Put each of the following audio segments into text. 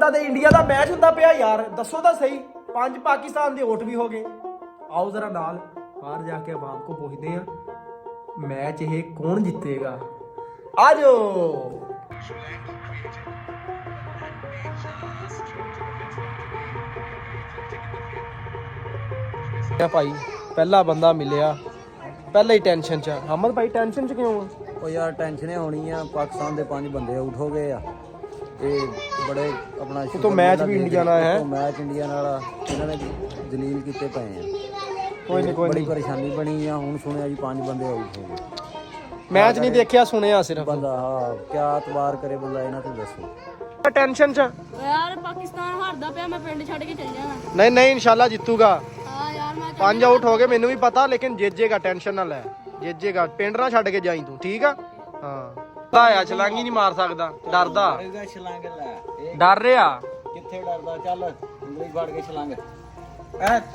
ਦਾ ਤੇ ਇੰਡੀਆ ਦਾ ਮੈਚ ਹੁੰਦਾ ਪਿਆ ਯਾਰ, ਦੱਸੋ ਤਾਂ ਸਹੀ। 5 ਪਾਕਿਸਤਾਨ ਦੇ ਆਊਟ ਵੀ ਹੋ ਗਏ। ਆਓ ਜ਼ਰਾ ਨਾਲ ਬਾਹਰ ਜਾ ਕੇ ਆਵਾਮ ਕੋ ਪੁੱਛਦੇ ਆ ਮੈਚ ਇਹ ਕੌਣ ਜਿੱਤੇਗਾ। ਆ ਜਾਓ। ਭਾਈ ਪਹਿਲਾ ਬੰਦਾ ਮਿਲਿਆ, ਪਹਿਲਾਂ ਹੀ ਟੈਨਸ਼ਨ ਚ। ਅਹਿਮਦ ਭਾਈ ਟੈਨਸ਼ਨ ਚ ਕਿਉਂ ਆ? ਉਹ ਯਾਰ ਟੈਨਸ਼ਨ ਹੋਣੀ ਆ, ਪਾਕਿਸਤਾਨ ਦੇ 5 ਬੰਦੇ ਆਊਟ ਹੋ ਗਏ ਆ ਤੇ ਬੜੇ ਆਪਣਾ ਤੋਂ ਮੈਚ ਵੀ ਇੰਡੀਆ ਨਾਲ ਹੈ, ਮੈਚ ਇੰਡੀਆ ਨਾਲ ਇਹਨਾਂ ਨੇ ਜਲੀਲ ਕੀਤੇ ਪਏ ਆ। ਕੋਈ ਨਹੀਂ ਬੜੀ ਪਰੇਸ਼ਾਨੀ ਬਣੀ ਆ। ਹੁਣ ਸੁਣਿਆ ਜੀ 5 ਬੰਦੇ ਆਊਟ ਹੋ ਗਏ। ਮੈਚ ਨਹੀਂ ਦੇਖਿਆ, ਸੁਣਿਆ ਸਿਰਫ। ਬੰਦਾ ਹਾਂ ਕਿਆ ਇਤਬਾਰ ਕਰੇ ਬੰਦਾ, ਇਹਨਾਂ ਤੋਂ ਦੱਸੋ। ਟੈਨਸ਼ਨ ਚ ਯਾਰ ਪਾਕਿਸਤਾਨ ਹਾਰਦਾ ਪਿਆ, ਮੈਂ ਪਿੰਡ ਛੱਡ ਕੇ ਚੱਲ ਜਾਣਾ। ਨਹੀਂ ਨਹੀਂ ਇਨਸ਼ਾਅੱਲਾ ਜਿੱਤੂਗਾ। ਹਾਂ ਯਾਰ ਮੈਂ 5 ਆਊਟ ਹੋ ਗਏ ਮੈਨੂੰ ਵੀ ਪਤਾ, ਲੇਕਿਨ ਜਿੱਜੇਗਾ, ਟੈਨਸ਼ਨ ਨਾ ਲੈ। ਜਿੱਜੇਗਾ, ਪਿੰਡ ਨਾ ਛੱਡ ਕੇ ਜਾਈ ਤੂੰ, ਠੀਕ ਆ? ਹਾਂ ਆਇਆ ਛਲਾਂਗੀ ਨਹੀਂ ਮਾਰ ਸਕਦਾ, ਡਰਦਾ। ਛਲਾਂਗ ਲੈ, ਡਰ ਰਿਹਾ ਕਿੱਥੇ ਡਰਦਾ? ਚੱਲ ਉਂਗਲੀ ਫੜ ਕੇ ਛਲਾਂਗ।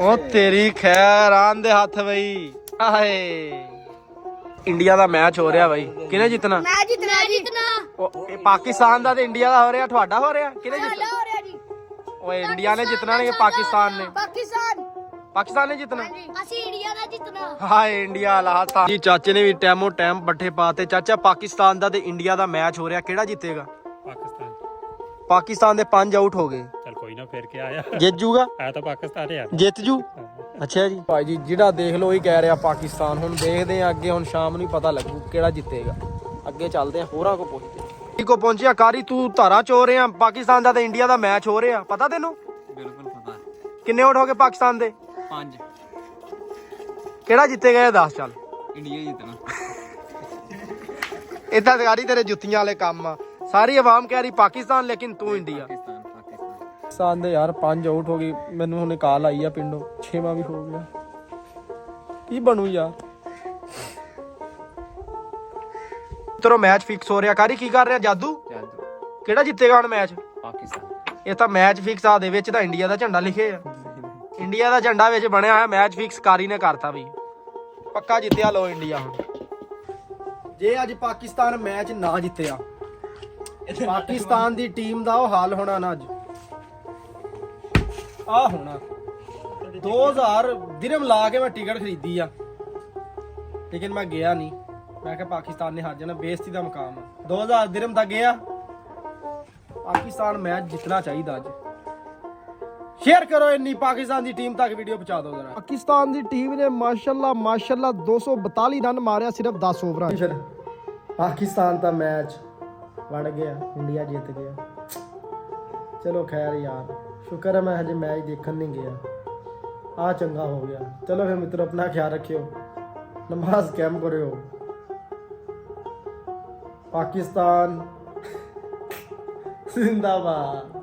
ਉਹ ਤੇਰੀ ਖੈਰ ਆਂ ਦੇ ਹੱਥ ਬਈ। ਆਏ ਇੰਡੀਆ ਦਾ ਮੈਚ ਹੋ ਰਿਹਾ ਬਾਈ, ਕਿਹਨੇ ਜਿੱਤਣਾ? ਮੈਂ ਜਿੱਤਣਾ ਇਹ ਪਾਕਿਸਤਾਨ ਦਾ ਤੇ ਇੰਡੀਆ ਦਾ ਹੋ ਰਿਹਾ, ਤੁਹਾਡਾ ਹੋ ਰਿਹਾ, ਕਿਹਨੇ ਜਿੱਤਣਾ? ਹੋ ਰਿਹਾ ਜੀ। ਓਏ ਇੰਡੀਆ ਨੇ ਜਿੱਤਣਾ ਨਹੀਂ, ਪਾਕਿਸਤਾਨ ਨੇ। ਪਾਕਿਸਤਾਨ ਨੇ ਜਿੱਤਣਾ। ਅਸੀਂ ਇੰਡੀਆ ਦਾ ਜਿੱਤਣਾ। ਹਾਏ ਇੰਡੀਆ ਲਾਤਾ ਜੀ। ਚਾਚੇ ਨੇ ਵੀ ਟੈਮੋ ਟੈਮ ਬੱਠੇ ਪਾਤੇ। ਚਾਚਾ ਪਾਕਿਸਤਾਨ ਦਾ ਤੇ ਇੰਡੀਆ ਦਾ ਮੈਚ ਹੋ ਰਿਹਾ, ਕਿਹੜਾ ਜਿੱਤੇਗਾ? ਪਾਕਿਸਤਾਨ ਦੇ 5 ਆਊਟ ਹੋ ਗਏ। ਚਲ ਕੋਈ ਨਾ, ਫਿਰ ਕੀ ਆਇਆ, ਜਿੱਤ ਜੂਗਾ। ਆ ਤਾਂ ਪਾਕਿਸਤਾਨ ਯਾਰ ਜਿੱਤ ਜੂ। ਅੱਛਾ ਜੀ ਭਾਈ ਜੀ, ਜਿਹੜਾ ਦੇਖ ਲਓ ਉਹੀ ਕਹਿ ਰਿਹਾ ਪਾਕਿਸਤਾਨ। ਹੁਣ ਦੇਖਦੇ ਆ ਅੱਗੇ, ਹੁਣ ਸ਼ਾਮ ਨੂੰ ਹੀ ਪਤਾ ਲੱਗੂ ਕਿਹੜਾ ਜਿੱਤੇਗਾ। ਅੱਗੇ ਚੱਲਦੇ ਆ, ਹੋਰਾਂ ਕੋ ਪੁੱਛਦੇ ਕੋ ਪਹੁੰਚਿਆ। ਕਾਰੀ ਤੂੰ ਧਾਰਾ ਚੋ ਰਿਹਾ, ਪਾਕਿਸਤਾਨ ਦਾ ਤੇ ਇੰਡੀਆ ਦਾ ਮੈਚ ਹੋ ਰਿਹਾ, ਪਤਾ ਤੈਨੂੰ? ਬਿਲਕੁਲ ਪਤਾ। ਕਿੰਨੇ ਆਊਟ ਹੋ ਗਏ ਪਾਕਿਸਤਾਨ ਦੇ? 5। ਕਿਹੜਾ ਜਿੱਤੇਗਾ ਇਹ ਦੱਸ। ਚੱਲ ਇੰਡੀਆ ਜਿੱਤਣਾ। ਇਦਾਂ ਕਾਰੀ ਤੇਰੇ ਜੁੱਤੀਆਂ ਵਾਲੇ ਕੰਮ ਆ। ਸਾਰੀ ਆਵਾਮ ਕਹਿ ਰਹੀ ਪਾਕਿਸਤਾਨ, ਲੇਕਿਨ ਤੂੰ ਇੰਡੀਆ। ਪਾਕਿਸਤਾਨ ਦੇ ਯਾਰ 5 ਆਊਟ ਹੋ ਗਈ। ਮੈਨੂੰ ਹੁਣੇ ਕਾਲ ਆਈ ਆ ਪਿੰਡੋਂ, 6ਵਾਂ ਵੀ ਹੋ ਗਿਆ। ਕੀ ਬਣੂ ਯਾਰ? ਤੇਰਾ ਮੈਚ ਫਿਕਸ ਹੋ ਰਿਹਾ। ਕਾਰੀ ਕੀ ਕਰ ਰਿਹਾ ਜਾਦੂ? ਕਿਹੜਾ ਜਿੱਤੇਗਾ ਹੁਣ ਮੈਚ? ਪਾਕਿਸਤਾਨ। ਇਹ ਤਾਂ ਮੈਚ ਫਿਕਸ ਆ ਦੇ ਵਿੱਚ ਤਾਂ ਇੰਡੀਆ ਦਾ ਝੰਡਾ ਲਿਖੇ ਆ। ਇੰਡੀਆ ਦਾ ਝੰਡਾ ਵਿੱਚ ਬਣਿਆ ਹੋਇਆ। ਮੈਚ ਫਿਕਸ ਕਾਰੀ ਨੇ ਕਰਤਾ ਵੀ, ਪੱਕਾ ਜਿੱਤਿਆ। ਲੋ ਇੰਡੀਆ ਹੁਣ। ਜੇ ਅੱਜ ਪਾਕਿਸਤਾਨ ਮੈਚ ਨਾ ਜਿੱਤਿਆ, ਪਾਕਿਸਤਾਨ ਦੀ ਟੀਮ ਦਾ ਉਹ ਹਾਲ ਹੋਣਾ ਨਾ ਅੱਜ ਆ ਹੋਣਾ। 2000 ਦਿਰਹਮ ਲਾ ਕੇ ਮੈਂ ਟਿਕਟ ਖਰੀਦੀ ਆ, ਲੇਕਿਨ ਮੈਂ ਗਿਆ ਨਹੀਂ। ਮੈਂ ਕਿਹਾ ਪਾਕਿਸਤਾਨ ਨੇ ਹਾਰ ਜਾਣਾ, ਬੇਇੱਜ਼ਤੀ ਦਾ ਮੁਕਾਮ ਆ। 2000 ਦਿਰਹਮ ਦਾ ਗਿਆ। ਪਾਕਿਸਤਾਨ ਮੈਚ ਜਿੱਤਣਾ ਚਾਹੀਦਾ ਅੱਜ। शेयर करो इन्नी पाकिस्तान की टीम तक वीडियो पहुंचा दो जरा। पाकिस्तान की टीम ने माशाल्लाह 242 रन मारे सिर्फ 10 ओवर। फिर पाकिस्तान का मैच बढ़ गया, इंडिया जीत गया। चलो खैर यार, शुक्र है मैं हजे मैच देखने नहीं गया। आ चंगा हो गया। चलो फिर मित्रों, अपना ख्याल रखियो, नमाज कैम करो। पाकिस्तान जिंदाबाद।